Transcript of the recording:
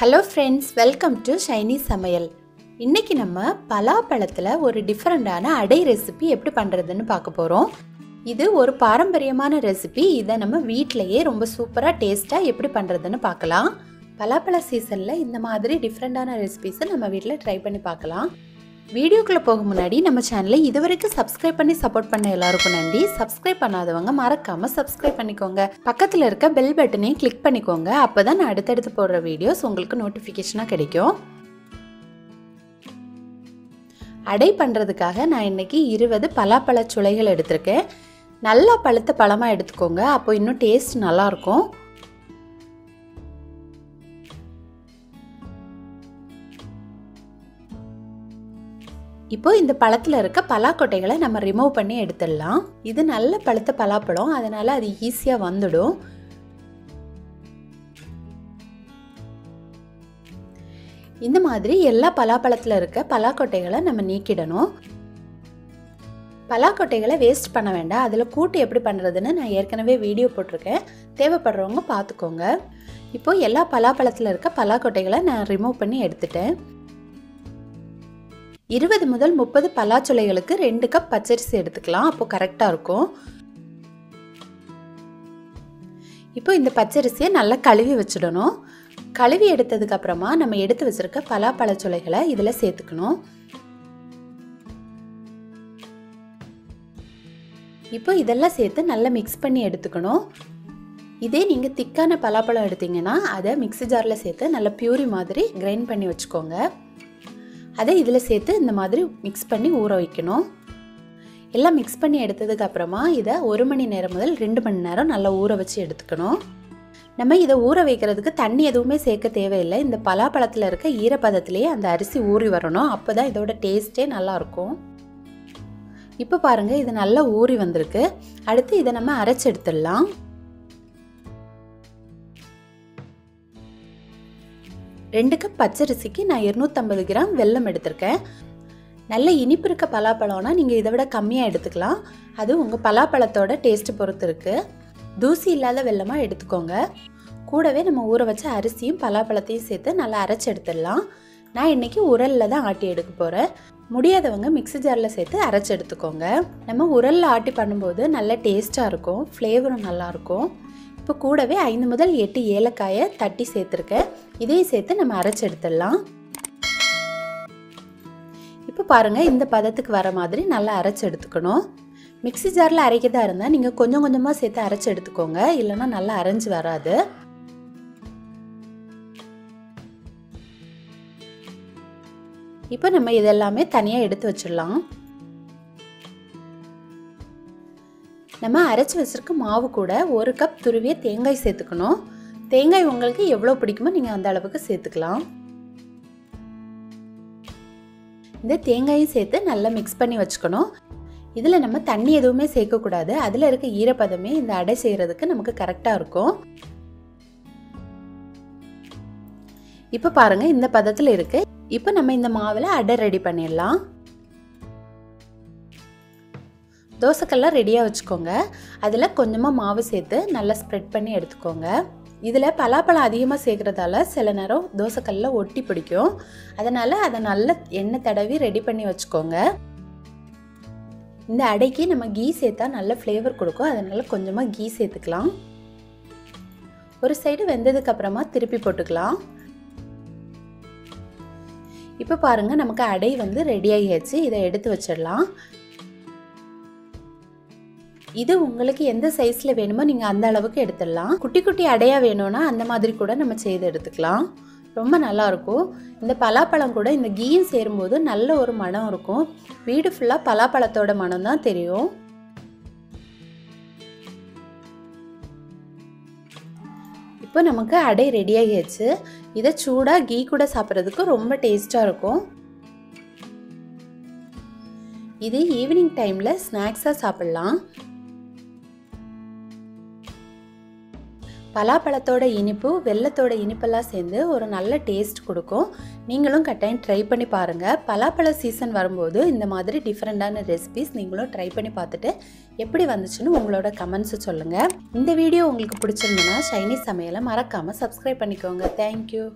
Hello friends, welcome to Shiny Samayal. இன்னைக்கு நம்ம பலாப்பழத்துல ஒரு டிஃபரண்டான அடை ரெசிபி எப்படி பண்றதுன்னு பார்க்க போறோம். இது ஒரு பாரம்பரியமான ரெசிபி. இத நம்ம வீட்லயே ரொம்ப சூப்பரா டேஸ்டா எப்படி பண்றதுன்னு பார்க்கலாம். பலாப்பழ சீசன்ல இந்த மாதிரி டிஃபரண்டான ரெசிபிஸ் நம்ம வீட்ல ட்ரை பண்ணி பார்க்கலாம். வீடியோக்குள்ள போக முன்னாடி நம்ம சேனலை இதுவரைக்கும் சப்ஸ்கிரைப் பண்ணி சப்போர்ட் பண்ண எல்லாருக்கும் நன்றி. சப்ஸ்கிரைப் பண்ணாதவங்க மறக்காம சப்ஸ்கிரைப் பண்ணிக்கோங்க. பக்கத்துல இருக்க பெல் பட்டனையும் கிளிக் பண்ணிக்கோங்க. அப்பதான் நான் அடுத்தடுத்து போடுற வீடியோஸ் உங்களுக்கு நோட்டிஃபிகேஷனா கிடைக்கும். அடை பண்றதுக்காக நான் இன்னைக்கு 20 பலாப்பழ சுளைகள் எடுத்திருக்கேன். நல்லா பழுத்த பழமா எடுத்துக்கோங்க. அப்போ இன்னும் டேஸ்ட் நல்லா இருக்கும். இப்போ இந்த பழத்துல இருக்க பலாக்கொட்டைகளை நம்ம ரிமூவ் பண்ணி எடுத்துடலாம். இது நல்ல பழுத்த பலாப்பழம், அதனால அது ஈஸியா வந்துடும். இந்த மாதிரி எல்லா பலாப்பழத்துல இருக்க பலாக்கொட்டைகளை நம்ம நீக்கிடணும். பலாக்கொட்டைகளை வேஸ்ட் பண்ண வேண்டாம். அதுல கூட்டு எப்படி பண்றதுன்னு நான் ஏற்கனவே வீடியோ போட்டிருக்கேன். தேவைப்படுறவங்க பார்த்துக்கோங்க. இப்போ எல்லா பலாப்பழத்துல இருக்க பலாக்கொட்டைகளை நான் ரிமூவ் பண்ணி எடுத்துட்டேன். 20 முதல் 30 பலாச்சுளைகளுக்கு 2 கப் பச்சரிசி எடுத்துக்கலாம். அப்போ கரெக்டா இருக்கும். இப்போ இந்த பச்சரிசியை நல்லா கழுவி வச்சிடணும். கழுவி எடுத்ததுக்கு அப்புறமா நம்ம எடுத்து வச்சிருக்க பலாப்பழச்சுளைகளை இதுல சேர்த்துக்கணும். இப்போ இதெல்லாம் சேர்த்து நல்லா மிக்ஸ் பண்ணி எடுத்துக்கணும். இதே நீங்க திக்கான பலாப்பழம் எடுத்தீங்கன்னா அதை மிக்ஸி ஜார்ல சேர்த்து நல்லா பியூரி மாதிரி கிரைண்ட் பண்ணி வச்சுக்கோங்க. அதை இதில் சேர்த்து இந்த மாதிரி மிக்ஸ் பண்ணி ஊற வைக்கணும். எல்லாம் மிக்ஸ் பண்ணி எடுத்ததுக்கு அப்புறமா இதை 1 மணி நேரம் முதல் 2 மணி நேரம் நல்லா ஊற வச்சு எடுத்துக்கணும். நம்ம இதை ஊற வைக்கிறதுக்கு தண்ணி எதுவுமே சேர்க்க தேவையில்லை. இந்த பலாப்பழத்தில் இருக்க ஈரப்பதத்திலேயே அந்த அரிசி ஊறி வரணும். அப்போ தான் இதோட டேஸ்ட்டே நல்லாயிருக்கும். இப்போ பாருங்கள், இது நல்லா ஊறி வந்திருக்கு. அடுத்து இதை நம்ம அரைச்சி எடுத்துடலாம். 2 கப் பச்சரிசிக்கு நான் 250 கிராம் வெல்லம் எடுத்திருக்கேன். நல்ல இனிப்பு இருக்க பலாப்பழம்னா நீங்கள் இதை விட கம்மியாக எடுத்துக்கலாம். அது உங்கள் பலாப்பழத்தோட டேஸ்ட்டு பொறுத்து இருக்குது. தூசி இல்லாத வெல்லமாக எடுத்துக்கோங்க. கூடவே நம்ம ஊற வச்ச அரிசியும் பலாப்பழத்தையும் சேர்த்து நல்லா அரைச்சி எடுத்துடலாம். நான் இன்றைக்கி உரலில் தான் ஆட்டி எடுக்க போகிறேன். முடியாதவங்க மிக்ஸி ஜாரில் சேர்த்து அரைச்சி எடுத்துக்கோங்க. நம்ம உரலில் ஆட்டி பண்ணும்போது நல்ல டேஸ்ட்டாக இருக்கும், ஃப்ளேவரும் நல்லாயிருக்கும். இப்போ கூடவே 5 முதல் 8 ஏலக்காயை தட்டி சேர்த்துருக்கேன். இதையும் சேர்த்து நம்ம அரைச்சி எடுத்துடலாம். இப்போ பாருங்கள், இந்த பதத்துக்கு வர மாதிரி நல்லா அரைச்சி எடுத்துக்கணும். மிக்ஸி ஜாரில் அரைக்கதா இருந்தால் நீங்கள் கொஞ்சம் கொஞ்சமாக சேர்த்து அரைச்சி எடுத்துக்கோங்க. இல்லைன்னா நல்லா அரைஞ்சி வராது. இப்போ நம்ம இதெல்லாமே தனியாக எடுத்து வச்சிடலாம். நம்ம அரைச்சி வச்சிருக்க மாவு கூட 1 கப் துருவிய தேங்காய் சேர்த்துக்கணும். தேங்காய் உங்களுக்கு எவ்வளோ பிடிக்குமோ நீங்கள் அந்த அளவுக்கு சேர்த்துக்கலாம். இந்த தேங்காயும் சேர்த்து நல்லா மிக்ஸ் பண்ணி வச்சுக்கணும். இதில் நம்ம தண்ணி எதுவுமே சேர்க்கக்கூடாது. அதில் இருக்க ஈரப்பதமே இந்த அடை செய்கிறதுக்கு நமக்கு கரெக்டாக இருக்கும். இப்போ பாருங்கள், இந்த பதத்தில் இருக்குது. இப்போ நம்ம இந்த மாவில் அடை ரெடி பண்ணிடலாம். தோசைக்கல்லாம் ரெடியாக வச்சுக்கோங்க. அதில் கொஞ்சமாக மாவு சேர்த்து நல்லா ஸ்ப்ரெட் பண்ணி எடுத்துக்கோங்க. இதில் பலாப்பழம் அதிகமாக சேர்க்குறதால சில நேரம் தோசைக்கல்லில் ஒட்டி பிடிக்கும். அதனால் அதை நல்லா எண்ணெய் தடவி ரெடி பண்ணி வச்சுக்கோங்க. இந்த அடைக்கு நம்ம கீ சேர்த்தா நல்ல ஃப்ளேவர் கொடுக்கும். அதனால் கொஞ்சமாக கீ சேர்த்துக்கலாம். ஒரு சைடு வெந்ததுக்கு அப்புறமா திருப்பி போட்டுக்கலாம். இப்போ பாருங்கள், நமக்கு அடை வந்து ரெடி ஆகியாச்சு. இதை எடுத்து வச்சிடலாம். இது உங்களுக்கு எந்த சைஸில் வேணுமோ நீங்கள் அந்த அளவுக்கு எடுத்துடலாம். குட்டி குட்டி அடையாக வேணும்னா அந்த மாதிரி கூட நம்ம செய்து எடுத்துக்கலாம். ரொம்ப நல்லாயிருக்கும். இந்த பலாப்பழம் கூட இந்த கீயும் சேரும்போது நல்ல ஒரு மனம் இருக்கும். வீடு ஃபுல்லாக பலாப்பழத்தோட மனம் தான் தெரியும். இப்போ நமக்கு அடை ரெடி ஆகியாச்சு. இதை சூடாக கீ கூட சாப்பிட்றதுக்கு ரொம்ப டேஸ்ட்டாக இருக்கும். இது ஈவினிங் டைமில் ஸ்நாக்ஸாக சாப்பிட்லாம். பலாப்பழத்தோட இனிப்பு வெல்லத்தோட இனிப்பெல்லாம் சேர்ந்து ஒரு நல்ல டேஸ்ட் கொடுக்கும். நீங்களும் கட்டாயம் ட்ரை பண்ணி பாருங்கள். பலாப்பழ சீசன் வரும்போது இந்த மாதிரி டிஃப்ரெண்டான ரெசிபிஸ் நீங்களும் ட்ரை பண்ணி பார்த்துட்டு எப்படி வந்துச்சுன்னு உங்களோட கமெண்ட்ஸை சொல்லுங்கள். இந்த வீடியோ உங்களுக்கு பிடிச்சிருந்ததுன்னா ஷைனி சமையலை மறக்காமல் சப்ஸ்கிரைப் பண்ணிக்கோங்க. தேங்க்யூ.